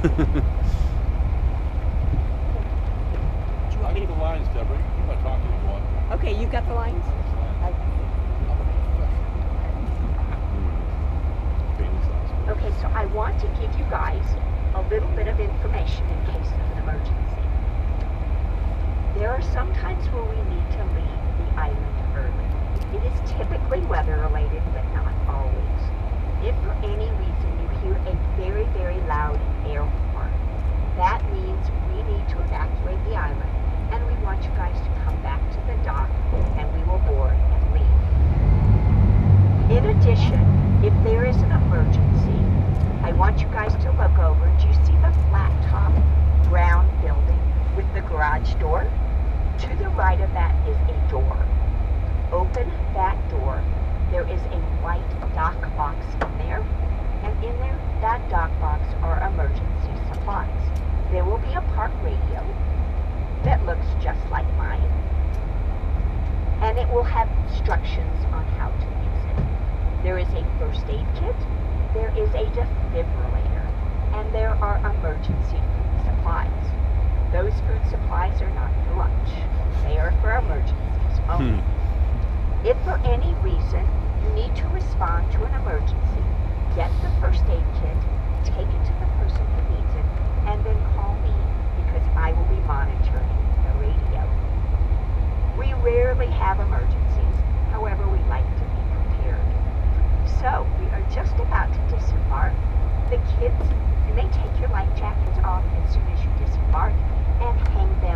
I need the lines, Deborah. You keep on talking if you want. Okay, you got the lines? Okay, so I want to give you guys a little bit of information in case of an emergency. There are some times where we need to leave the island early. It is typically weather related, but not always. If for any reason you hear a very, very loud air horn, that means we need to evacuate the island, and we want you guys to come back to the dock, and we will board and leave. In addition, if there is an emergency, I want you guys to look over. Do you see the flat top brown building with the garage door? To the right of that is a door. Open that door. There is a white dock box in there, and in there, that dock box are emergency supplies. There will be a park radio that looks just like mine, and it will have instructions on how to use it. There is a first aid kit, there is a defibrillator, and there are emergency food supplies. Those food supplies are not for lunch. They are for emergencies only. If for any reason you need to respond to an emergency, get the first aid kit, take it to the person who needs it, and then call me because I will be monitoring the radio. We rarely have emergencies, however we like to be prepared. So we are just about to disembark. The kids, you may take your life jackets off as soon as you disembark and hang them